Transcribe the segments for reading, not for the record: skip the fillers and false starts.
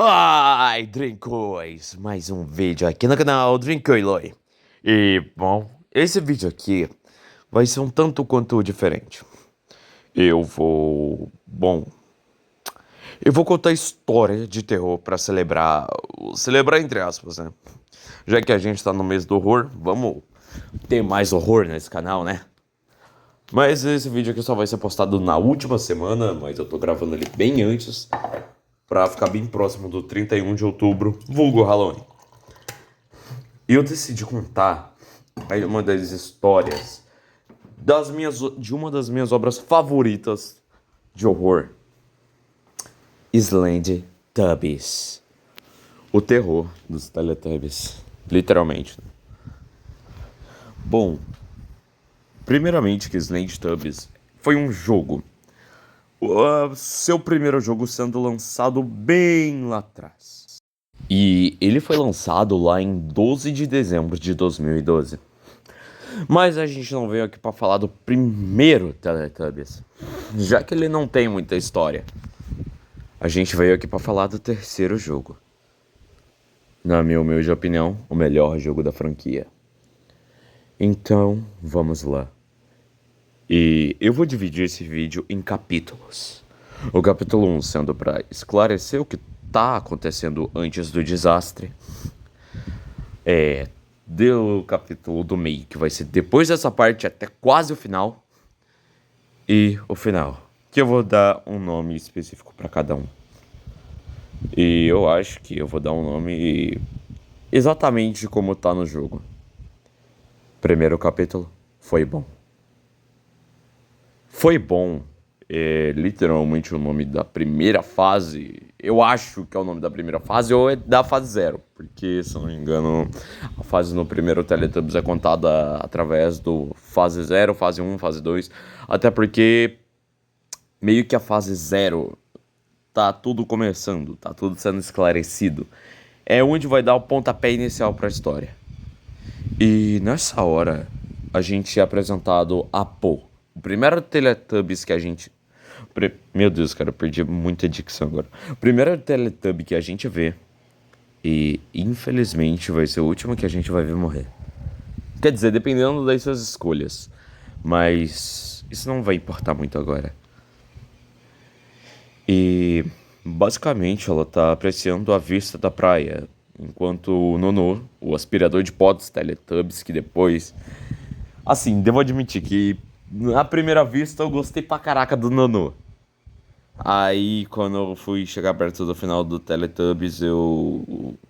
Hi, Drinkers! Mais um vídeo aqui no canal Drinkoiloi. E, bom, esse vídeo aqui vai ser um tanto quanto diferente. Eu vou contar história de terror pra celebrar entre aspas, né? Já que a gente tá no mês do horror, vamos ter mais horror nesse canal, né? Mas esse vídeo aqui só vai ser postado na última semana, mas eu tô gravando ele bem antes, pra ficar bem próximo do 31 de outubro, vulgo Halloween. E eu decidi contar aí uma das histórias de uma das minhas obras favoritas de horror. Slend Tubbies. O terror dos Teletubbies. Literalmente. Bom, primeiramente que Slend Tubbies foi um jogo. Seu primeiro jogo sendo lançado bem lá atrás. E ele foi lançado lá em 12 de dezembro de 2012. Mas a gente não veio aqui pra falar do primeiro Teletubbies, já que ele não tem muita história. A gente veio aqui pra falar do terceiro jogo. Na minha humilde opinião, o melhor jogo da franquia. Então, vamos lá. E eu vou dividir esse vídeo em capítulos. O capítulo 1 sendo pra esclarecer o que tá acontecendo antes do desastre. Do capítulo do meio, que vai ser depois dessa parte até quase o final. E o final, que eu vou dar um nome específico pra cada um. E eu acho que eu vou dar um nome exatamente como tá no jogo. Primeiro capítulo, foi bom. Foi bom é literalmente o nome da primeira fase. Eu acho que é o nome da primeira fase ou é da fase 0. Porque, se eu não me engano, a fase no primeiro Teletubbies é contada através do fase 0, fase 1, fase 2. Até porque meio que a fase 0 tá tudo começando, tá tudo sendo esclarecido. É onde vai dar o pontapé inicial pra história. E nessa hora, a gente é apresentado a Po. O primeiro Teletubbies que a gente... Meu Deus, cara, eu perdi muita dicção agora. O primeiro Teletubby que a gente vê. E, infelizmente, vai ser o último que a gente vai ver morrer. Quer dizer, dependendo das suas escolhas. Mas isso não vai importar muito agora. E, basicamente, ela tá apreciando a vista da praia. Enquanto o Nono, o aspirador de pó dos Teletubbies, que depois... Assim, devo admitir que, à primeira vista, eu gostei pra caraca do Nono. Aí, quando eu fui chegar perto do final do Teletubbies,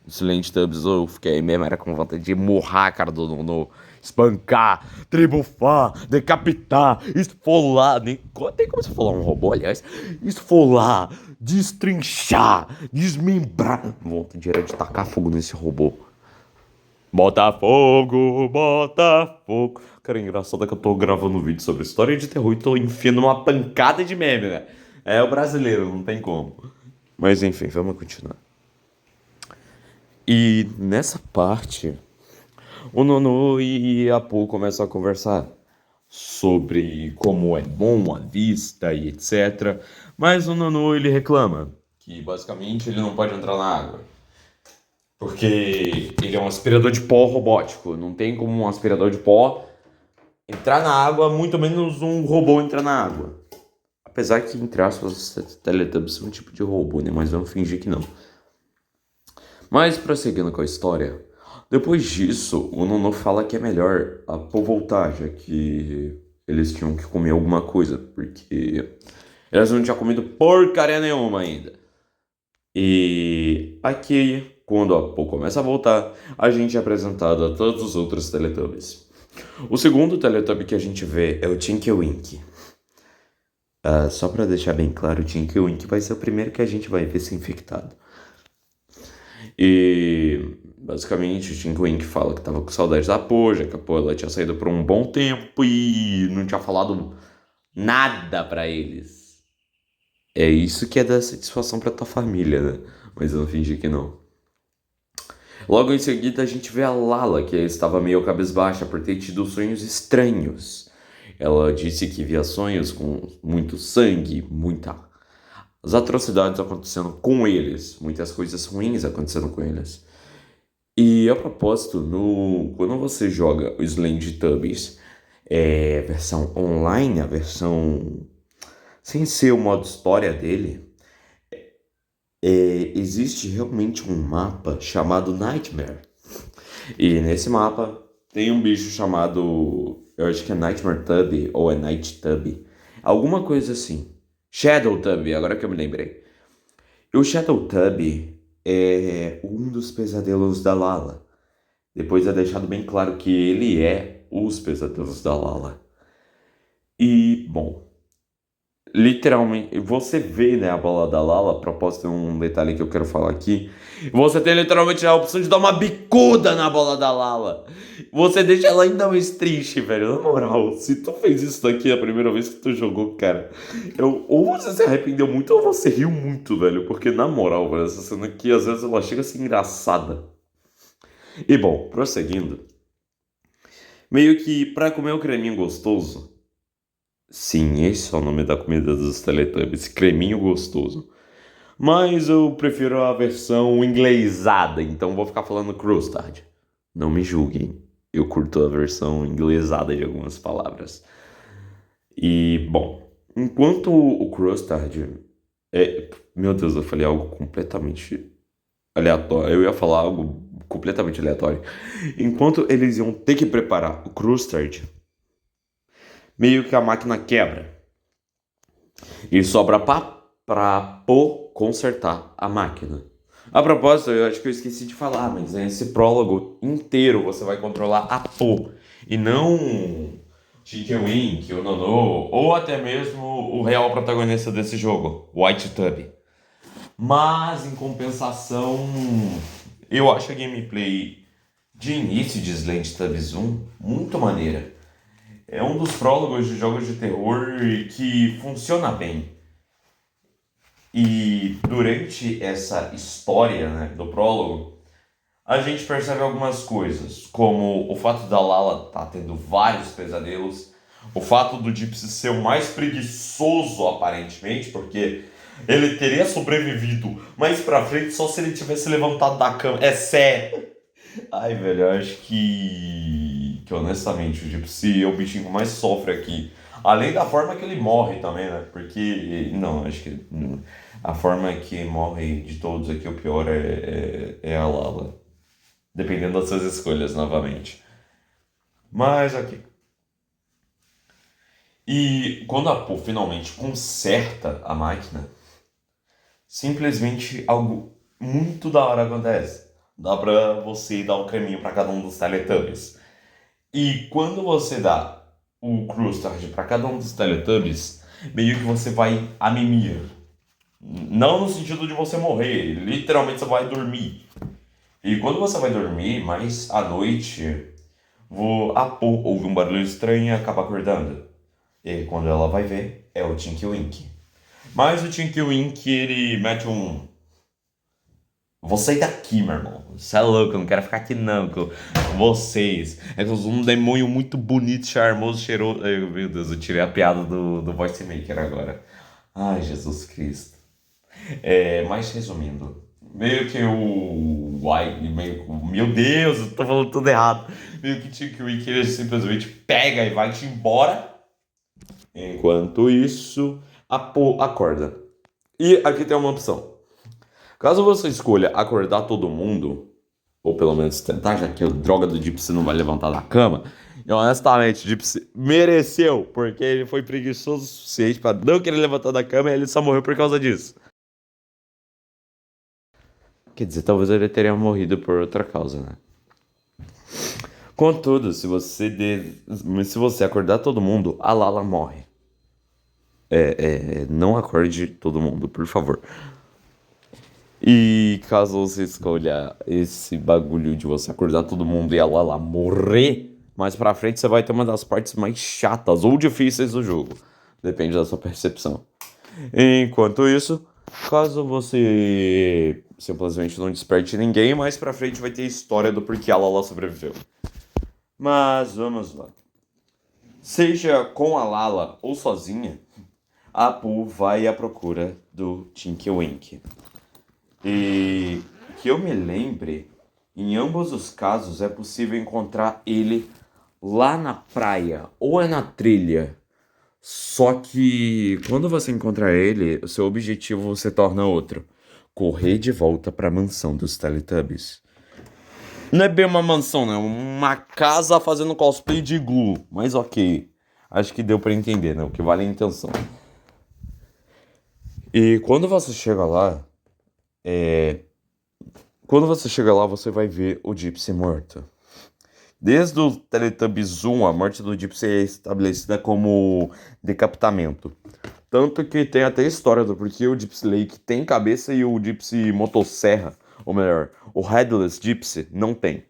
Silent Tubbies, eu fiquei mesmo, era com vontade de morrar a cara do Nono. Espancar, tribufar, decapitar, esfolar. Tem como você falar um robô, aliás? Esfolar, destrinchar, desmembrar. Vontade era de tacar fogo nesse robô. Bota fogo, bota fogo. Cara, engraçado é que eu tô gravando um vídeo sobre história de terror e tô enfiando uma pancada de meme, né? É o brasileiro, não tem como. Mas enfim, vamos continuar. E nessa parte, o Nono e a Pooh começam a conversar sobre como é bom a vista e etc. Mas o Nono, ele reclama que basicamente ele não pode entrar na água. Porque ele é um aspirador de pó robótico. Não tem como um aspirador de pó entrar na água, muito menos um robô entrar na água. Apesar que, entre aspas, os Teletubbies são um tipo de robô, né? Mas vamos fingir que não. Mas, prosseguindo com a história, depois disso, o Nono fala que é melhor a Pooh voltar, já que eles tinham que comer alguma coisa, porque eles não tinham comido porcaria nenhuma ainda. E aqui, quando a Pooh começa a voltar, a gente é apresentado a todos os outros Teletubbies. O segundo Teletubby que a gente vê é o Tinky Winky. Só pra deixar bem claro, o Tinky Winky vai ser o primeiro que a gente vai ver ser infectado. E basicamente o Tinky Winky fala que tava com saudades da Pooh, já que a Pooh ela tinha saído por um bom tempo e não tinha falado nada pra eles. É isso que é dar satisfação pra tua família, né? Mas eu não fingi que não. Logo em seguida a gente vê a Lala, que estava meio cabisbaixa por ter tido sonhos estranhos. Ela disse que via sonhos com muito sangue, muita as atrocidades acontecendo com eles, muitas coisas ruins acontecendo com eles. E a propósito, quando você joga o Slendytubbies, versão online, a versão sem ser o modo história dele, existe realmente um mapa chamado Nightmare. E nesse mapa tem um bicho chamado, eu acho que é Nightmare Tubby ou é Night Tubby, alguma coisa assim. Shadow Tubby, agora que eu me lembrei. E o Shadow Tubby é um dos pesadelos da Lala. Depois é deixado bem claro que ele é os pesadelos da Lala. E, bom, literalmente, você vê, né, a bola da Lala, a propósito, tem um detalhe que eu quero falar aqui. Você tem literalmente a opção de dar uma bicuda na bola da Lala. Você deixa ela ainda mais triste, velho. Na moral, se tu fez isso daqui a primeira vez que tu jogou, cara, ou você se arrependeu muito ou você riu muito, velho. Porque, na moral, velho, essa cena aqui, às vezes ela chega a ser engraçada. E, bom, prosseguindo. Meio que pra comer o creminho gostoso. Sim, esse é o nome da comida dos Teletubbies, creminho gostoso. Mas eu prefiro a versão inglesada, então vou ficar falando Crustard. Não me julguem, eu curto a versão inglesada de algumas palavras. E, bom, enquanto o Crustard Meu Deus, eu falei algo completamente aleatório. Eu ia falar algo completamente aleatório. Enquanto eles iam ter que preparar o Crustard, meio que a máquina quebra. E sobra pra Pô consertar a máquina. A propósito, eu acho que eu esqueci de falar, mas nesse prólogo inteiro você vai controlar a Pô. E não Tinky Wink, o Nonô, ou até mesmo o real protagonista desse jogo, White Tubby. Mas, em compensação, eu acho a gameplay de início de Slendytubbies 1 muito maneira. É um dos prólogos de jogos de terror que funciona bem. E durante essa história, né, do prólogo, a gente percebe algumas coisas, como o fato da Lala estar tendo vários pesadelos, o fato do Gypsy ser o mais preguiçoso aparentemente, porque ele teria sobrevivido mais pra frente só se ele tivesse levantado da cama. É sério. Ai, velho, eu acho que honestamente o Gypsy é o bichinho que mais sofre aqui. Além da forma que ele morre também, né? Porque, não, acho que a forma que morre de todos aqui, o pior é a Lala. Dependendo das suas escolhas, novamente. Mas, ok. E quando a Pooh finalmente conserta a máquina, simplesmente algo muito da hora acontece. Dá pra você dar o caminho pra cada um dos Teletubbies. E quando você dá o Crustard pra cada um dos Teletubbies, meio que você vai a mimir. Não no sentido de você morrer, literalmente você vai dormir. E quando você vai dormir, mais à noite, a Pooh ouve um barulho estranho e acaba acordando. E quando ela vai ver, é o Tinky Wink. Mas o Tinky Wink, ele mete um... Vou sair daqui, meu irmão. Você é louco, eu não quero ficar aqui não, com vocês. É que eu sou um demônio muito bonito, charmoso, cheiroso. Ai, meu Deus, eu tirei a piada do Voice Maker agora. Ai, Jesus Cristo. Mas resumindo, meio que meu Deus, eu tô falando tudo errado. Meio que Tinky Wink, ele simplesmente pega e vai-te embora. Enquanto isso, a Pooh acorda. E aqui tem uma opção. Caso você escolha acordar todo mundo, ou pelo menos tentar, já que a droga do Gypsy não vai levantar da cama, e honestamente, o Gypsy mereceu, porque ele foi preguiçoso o suficiente para não querer levantar da cama e ele só morreu por causa disso. Quer dizer, talvez ele teria morrido por outra causa, né? Contudo, se você acordar todo mundo, a Lala morre. Não acorde todo mundo, por favor. E caso você escolha esse bagulho de você acordar todo mundo e ela lá morrer, mais pra frente você vai ter uma das partes mais chatas ou difíceis do jogo. Depende da sua percepção. Enquanto isso, caso você simplesmente não desperte ninguém, mais pra frente vai ter a história do porquê a Lala sobreviveu. Mas vamos lá. Seja com a Lala ou sozinha, a Apu vai à procura do Tinky Winky. E que eu me lembre, em ambos os casos é possível encontrar ele lá na praia ou é na trilha. Só que quando você encontrar ele, o seu objetivo se torna outro: correr de volta para a mansão dos Teletubbies. Não é bem uma mansão, né? Uma casa fazendo cosplay de Glue. Mas ok. Acho que deu pra entender, né? O que vale é a intenção. E quando você chega lá, você vai ver o Gypsy morto. Desde o Teletubbies 1, a morte do Gypsy é estabelecida como decapitamento. Tanto que tem até a história do porquê o Gypsy Lake tem cabeça e o Gypsy Motosserra, ou melhor, o Headless Gypsy, não tem.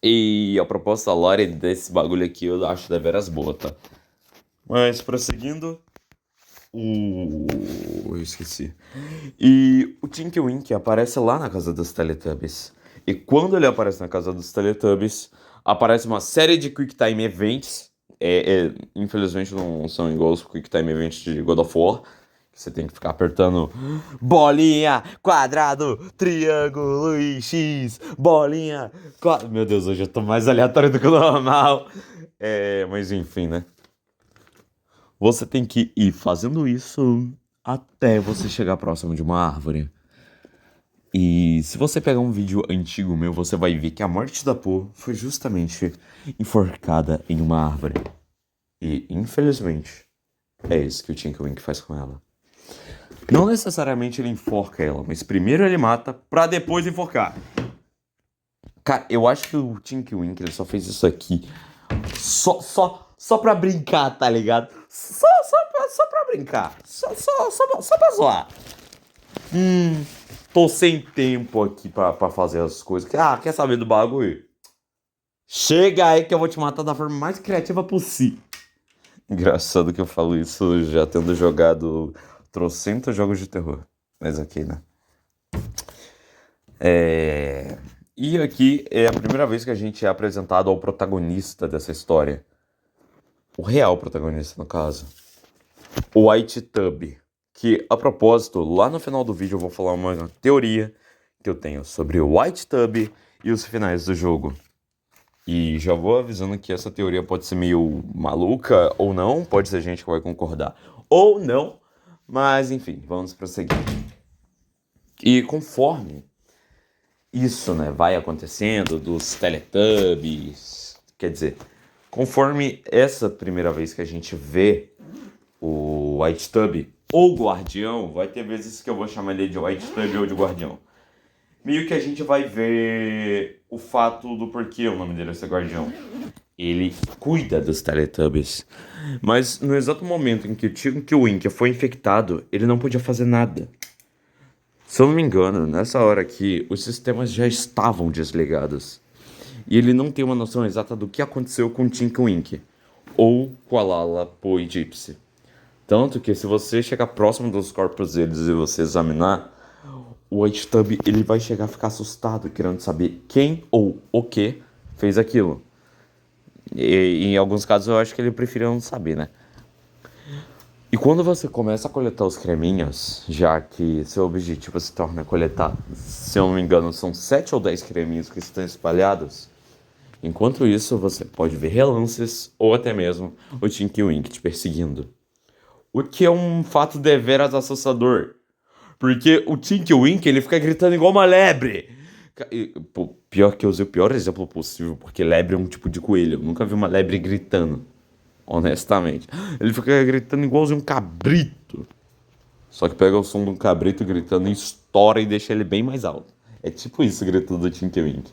E a proposta lore desse bagulho aqui eu acho deveras boa, tá? Mas prosseguindo, eu esqueci. E o Tinky Winky aparece lá na casa dos Teletubbies. E quando ele aparece na casa dos Teletubbies, aparece uma série de Quick Time Events. Infelizmente não são igual os Quick Time Events de God of War. Que você tem que ficar apertando bolinha, quadrado, triângulo e X, bolinha, quadrado. Meu Deus, hoje eu tô mais aleatório do que o normal. Mas enfim, né? Você tem que ir fazendo isso até você chegar próximo de uma árvore. E se você pegar um vídeo antigo meu, você vai ver que a morte da Pooh foi justamente enforcada em uma árvore. E, infelizmente, é isso que o Tinky Winky faz com ela. Não necessariamente ele enforca ela, mas primeiro ele mata pra depois enforcar. Cara, eu acho que o Tinky Winky ele só fez isso aqui só pra brincar, tá ligado? Só pra brincar. Só pra zoar. Tô sem tempo aqui pra fazer as coisas. Quer saber do bagulho? Chega aí que eu vou te matar da forma mais criativa possível. Engraçado que eu falo isso já tendo jogado trocentos jogos de terror. Mas ok, né? E aqui é a primeira vez que a gente é apresentado ao protagonista dessa história. O real protagonista, no caso. O White Tub. Que, a propósito, lá no final do vídeo eu vou falar uma teoria que eu tenho sobre o White Tub e os finais do jogo. E já vou avisando que essa teoria pode ser meio maluca ou não, pode ser gente que vai concordar ou não, mas enfim, vamos prosseguir. E conforme isso, né, vai acontecendo dos Teletubbies, quer dizer, conforme essa primeira vez que a gente vê o White Tub ou Guardião, vai ter vezes que eu vou chamar ele de White Tub ou de Guardião. Meio que a gente vai ver o fato do porquê o nome dele é ser Guardião. Ele cuida dos Teletubbies. Mas no exato momento em que o Tinky Winky foi infectado, ele não podia fazer nada. Se eu não me engano, nessa hora aqui, os sistemas já estavam desligados. E ele não tem uma noção exata do que aconteceu com o Tinky Winky. Ou com a Lala, Pooh e Gypsy. Tanto que se você chegar próximo dos corpos deles e você examinar, o White Tub ele vai chegar a ficar assustado, querendo saber quem ou o que fez aquilo. E em alguns casos eu acho que ele preferia não saber, né? E quando você começa a coletar os creminhos, já que seu objetivo se torna coletar, se eu não me engano, são 7 ou 10 creminhos que estão espalhados. Enquanto isso, você pode ver relances ou até mesmo o Tinky Winky te perseguindo. O que é um fato deveras assustador. Porque o Tinky Winky, ele fica gritando igual uma lebre. Pior que eu usei o pior exemplo possível, porque lebre é um tipo de coelho. Eu nunca vi uma lebre gritando, honestamente. Ele fica gritando igualzinho um cabrito. Só que pega o som de um cabrito gritando e estoura e deixa ele bem mais alto. É tipo isso o grito do Tinky Winky.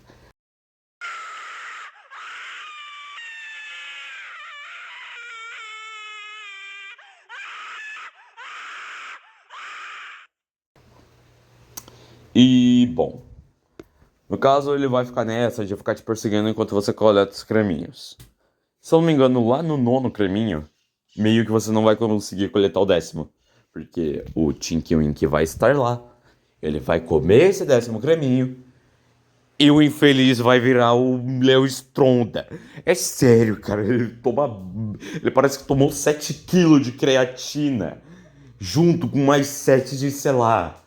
E, bom, no caso ele vai ficar nessa de ficar te perseguindo enquanto você coleta os creminhos. Se eu não me engano, lá no nono creminho, meio que você não vai conseguir coletar o 10º. Porque o Tinky Winky vai estar lá, ele vai comer esse 10º creminho E o infeliz vai virar o Léo Stronda. É sério, cara. Ele parece que tomou 7 quilos de creatina. Junto com mais 7 de, sei lá.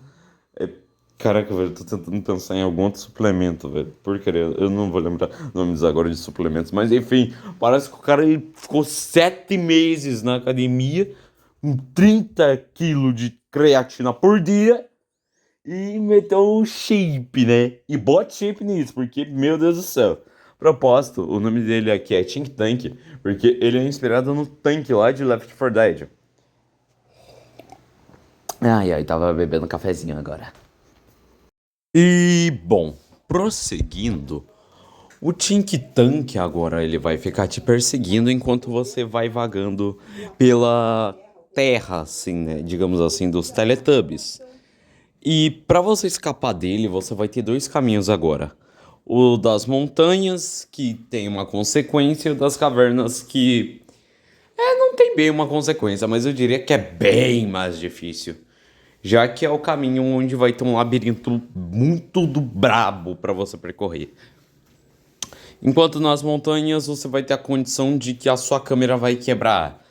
Caraca, velho, tô tentando pensar em algum outro suplemento, velho. Porcaria, eu não vou lembrar nomes agora de suplementos. Mas enfim, parece que o cara ele ficou 7 meses na academia. Com 30 quilos de creatina por dia. E meteu um shape, né? E bota shape nisso, porque, meu Deus do céu. Propósito, o nome dele aqui é Think Tank, porque ele é inspirado no Tank lá de Left 4 Dead. Ai, ai, tava bebendo um cafezinho agora. E, bom, prosseguindo, o Think Tank agora ele vai ficar te perseguindo enquanto você vai vagando pela terra, assim, né? Digamos assim, dos Teletubbies. E para você escapar dele, você vai ter dois caminhos agora. O das montanhas, que tem uma consequência, e o das cavernas, que não tem bem uma consequência, mas eu diria que é bem mais difícil. Já que é o caminho onde vai ter um labirinto muito do brabo para você percorrer. Enquanto nas montanhas você vai ter a condição de que a sua câmera vai quebrar.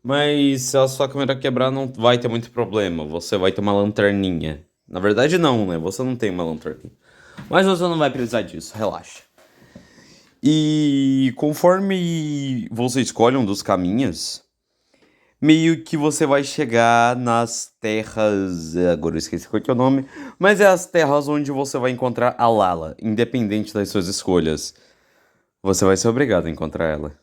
Mas se a sua câmera quebrar, não vai ter muito problema. Você vai ter uma lanterninha. Na verdade, não, né? Você não tem uma lanterninha. Mas você não vai precisar disso, relaxa. E conforme você escolhe um dos caminhos, meio que você vai chegar nas terras. Agora eu esqueci qual que é o nome. Mas é as terras onde você vai encontrar a Lala, independente das suas escolhas. Você vai ser obrigado a encontrar ela.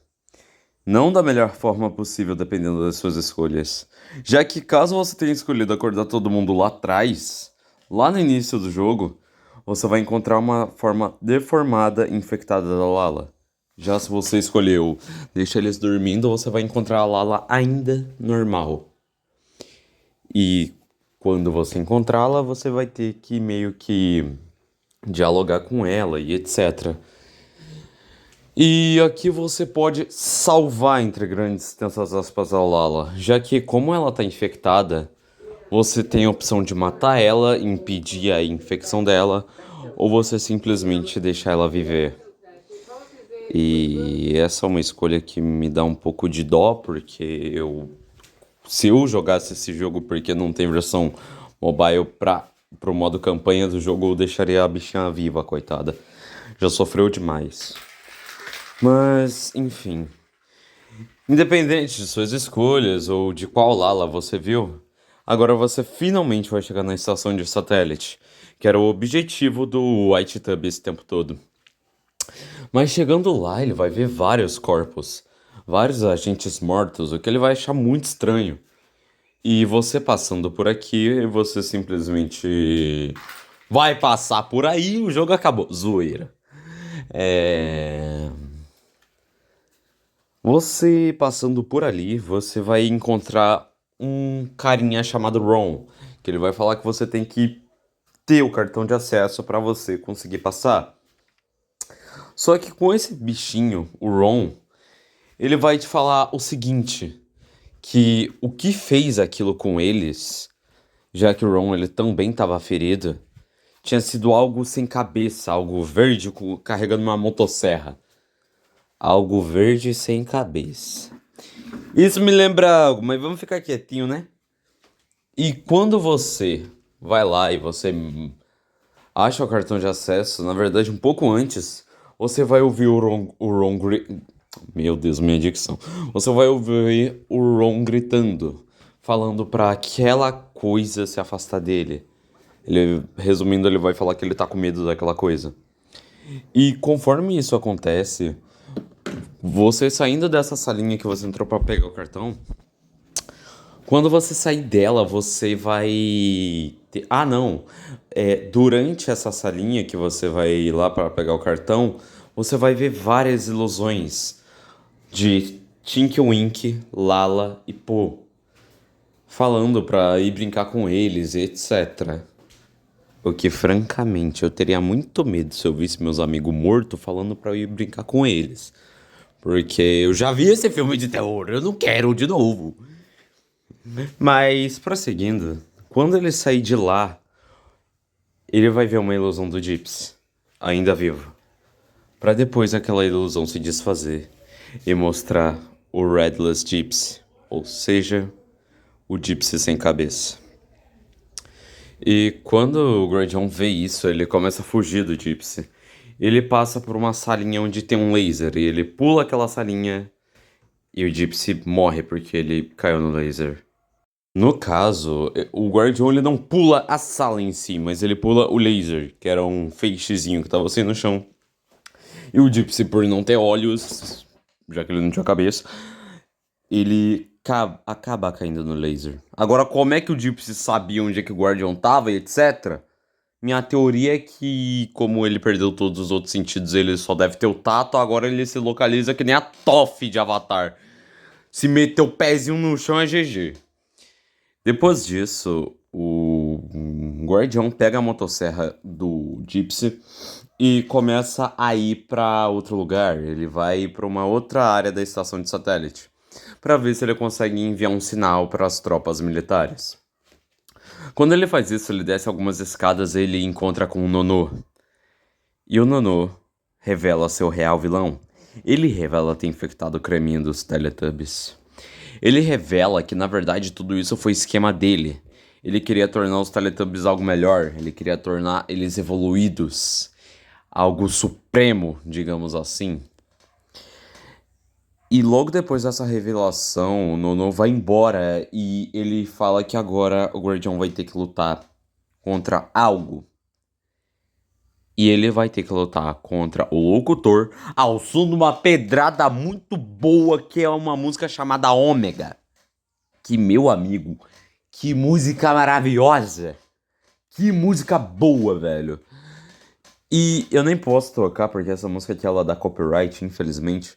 Não da melhor forma possível, dependendo das suas escolhas. Já que caso você tenha escolhido acordar todo mundo lá atrás, lá no início do jogo, você vai encontrar uma forma deformada e infectada da Lala. Já se você escolheu deixar eles dormindo, você vai encontrar a Lala ainda normal. E quando você encontrá-la, você vai ter que meio que dialogar com ela e etc. E aqui você pode salvar, entre grandes extensas aspas, a Lala, já que como ela tá infectada, você tem a opção de matar ela, impedir a infecção dela, ou você simplesmente deixar ela viver. E essa é uma escolha que me dá um pouco de dó, porque se eu jogasse esse jogo porque não tem versão mobile pro modo campanha do jogo, eu deixaria a bichinha viva, coitada. Já sofreu demais. Mas, enfim. Independente de suas escolhas ou de qual Lala você viu, agora você finalmente vai chegar na estação de satélite, que era o objetivo do White Tub esse tempo todo. Mas chegando lá, ele vai ver vários corpos, vários agentes mortos, o que ele vai achar muito estranho. E você passando por aqui, você simplesmente vai passar por aí e o jogo acabou. Zoeira. É. Você passando por ali, você vai encontrar um carinha chamado Ron, que ele vai falar que você tem que ter o cartão de acesso para você conseguir passar. Só que com esse bichinho, o Ron, ele vai te falar o seguinte, que o que fez aquilo com eles, já que o Ron ele também estava ferido, tinha sido algo sem cabeça, algo verde carregando uma motosserra. Algo verde sem cabeça. Isso me lembra algo, mas vamos ficar quietinho, né? E quando você vai lá e você acha o cartão de acesso, na verdade, um pouco antes, você vai ouvir Meu Deus, minha dicção. Você vai ouvir o Ron gritando, falando pra aquela coisa se afastar dele. Resumindo, ele vai falar que ele tá com medo daquela coisa. E conforme isso acontece, você saindo dessa salinha que você entrou pra pegar o cartão, quando você sair dela, você vai Ah, não. Durante essa salinha que você vai ir lá pra pegar o cartão, você vai ver várias ilusões de Tinky Winky, Lala e Po, falando pra ir brincar com eles, etc. O que, francamente, eu teria muito medo se eu visse meus amigos mortos falando pra eu ir brincar com eles. Porque eu já vi esse filme de terror, eu não quero de novo. Mas, prosseguindo, quando ele sair de lá, ele vai ver uma ilusão do Gypsy. ainda vivo, para depois aquela ilusão se desfazer e mostrar o Redless Gypsy, ou seja, o Gypsy sem cabeça. E quando o Guardião vê isso, ele começa a fugir do Gypsy. Ele passa por uma salinha onde tem um laser e ele pula aquela salinha e o Gypsy morre porque ele caiu no laser. No caso, o Guardião ele não pula a sala em si, mas ele pula o laser, que era um feixezinho que tava assim no chão. E o Gypsy, por não ter olhos, já que ele não tinha cabeça, ele acaba caindo no laser. Agora, como é que o Gypsy sabia onde é que o Guardião tava e etc? Minha teoria é que, como ele perdeu todos os outros sentidos, ele só deve ter o tato, agora ele se localiza que nem a Toph de Avatar. Se meter o pezinho no chão é GG. Depois disso, o Guardião pega a motosserra do Gypsy e começa a ir para outro lugar. Ele vai para uma outra área da estação de satélite para ver se ele consegue enviar um sinal para as tropas militares. Quando ele faz isso, ele desce algumas escadas e ele encontra com o Nonô. E o Nonô revela seu real vilão. Ele revela ter infectado o creminho dos Teletubbies. Ele revela que, na verdade, tudo isso foi esquema dele. Ele queria tornar os Teletubbies algo melhor. Ele queria tornar eles evoluídos. Algo supremo, digamos assim. E logo depois dessa revelação, o Nono vai embora e ele fala que agora o Guardião vai ter que lutar contra algo. E ele vai ter que lutar contra o Locutor ao som de uma pedrada muito boa que é uma música chamada Ômega. Que, meu amigo, que música maravilhosa. Que música boa, velho. E eu nem posso tocar porque essa música aqui ela dá copyright, infelizmente.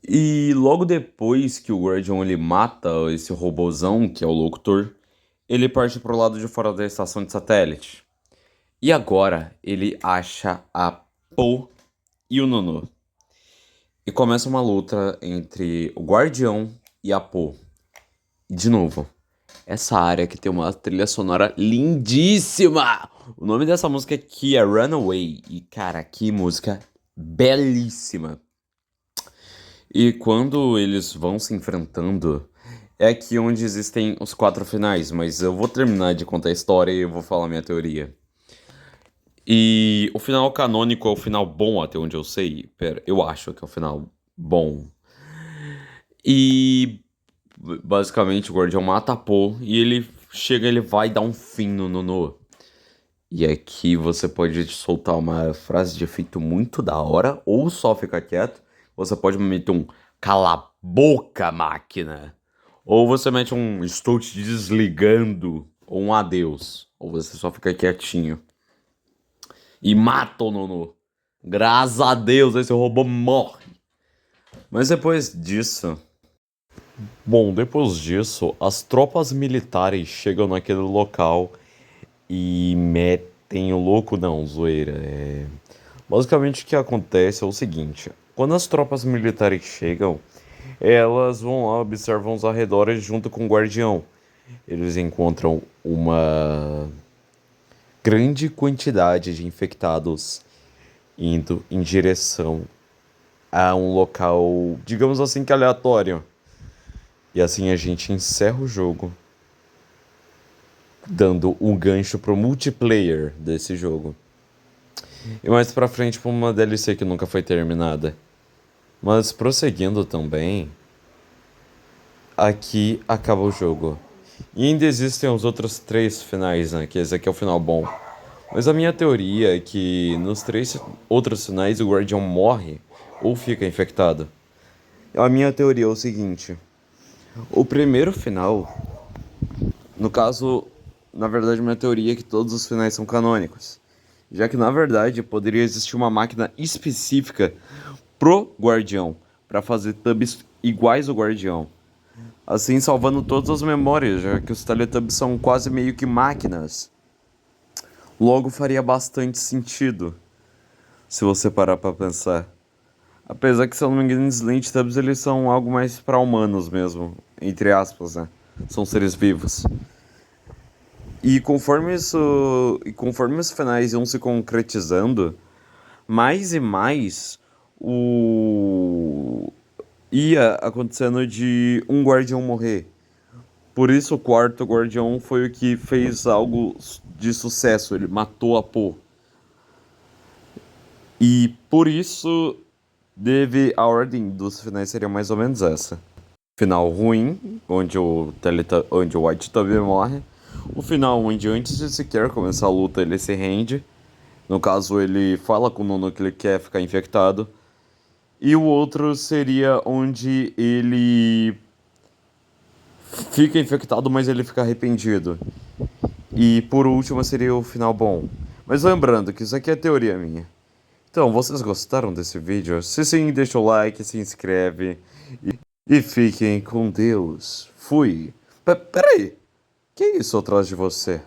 E logo depois que o Guardião ele mata esse robozão, que é o Locutor, ele parte pro lado de fora da estação de satélite. E agora ele acha a Po e o Nonô. E começa uma luta entre o Guardião e a Po. E de novo, essa área que tem uma trilha sonora lindíssima! O nome dessa música aqui é Runaway. E cara, que música belíssima! E quando eles vão se enfrentando, é aqui onde existem os 4 finais, mas eu vou terminar de contar a história e eu vou falar minha teoria. E o final canônico é o final bom, até onde eu sei. Pera, eu acho que é o final bom. E basicamente o Guardião mata a Po e ele chega, ele vai dar um fim no Nonô. E aqui você pode soltar uma frase de efeito muito da hora, ou só ficar quieto. Você pode meter um cala a boca, máquina. Ou você mete um estou te desligando, ou um adeus. Ou você só fica quietinho. E mata o Nonô. Graças a Deus, esse robô morre. Mas depois disso... Bom, depois disso, as tropas militares chegam naquele local e metem o louco, não, zoeira. Basicamente o que acontece é o seguinte: quando as tropas militares chegam, elas vão lá, observam os arredores junto com o Guardião. Eles encontram uma grande quantidade de infectados indo em direção a um local, digamos assim, que aleatório. E assim a gente encerra o jogo, dando um gancho pro multiplayer desse jogo. E mais pra frente pra uma DLC que nunca foi terminada. Mas prosseguindo também, aqui acaba o jogo. E ainda existem os outros 3 finais, né? Que esse aqui é o final bom. Mas a minha teoria é que nos 3 outros finais o Guardião morre ou fica infectado. A minha teoria é o seguinte: o primeiro final, no caso, na verdade minha teoria é que todos os finais são canônicos. Já que na verdade poderia existir uma máquina específica pro Guardião, para fazer tubs iguais ao Guardião. Assim salvando todas as memórias, já que os Teletubbies são quase meio que máquinas. Logo faria bastante sentido, se você parar pra pensar. Apesar que, se eu não me engano, os Teletubbies eles são algo mais para humanos mesmo, entre aspas, né? São seres vivos. conforme os finais iam se concretizando, mais e mais o ia acontecendo de um guardião morrer. Por isso o quarto guardião foi o que fez algo de sucesso, ele matou a Poe. E por isso a ordem dos finais seria mais ou menos essa. Final ruim, onde o White Tubby morre. O final onde antes de sequer começar a luta ele se rende. No caso, ele fala com o Nono que ele quer ficar infectado. E o outro seria onde ele fica infectado, mas ele fica arrependido. E por último seria o final bom. Mas lembrando que isso aqui é teoria minha. Então, vocês gostaram desse vídeo? Se sim, deixa o like, se inscreve e fiquem com Deus. Fui. Peraí, que é isso atrás de você?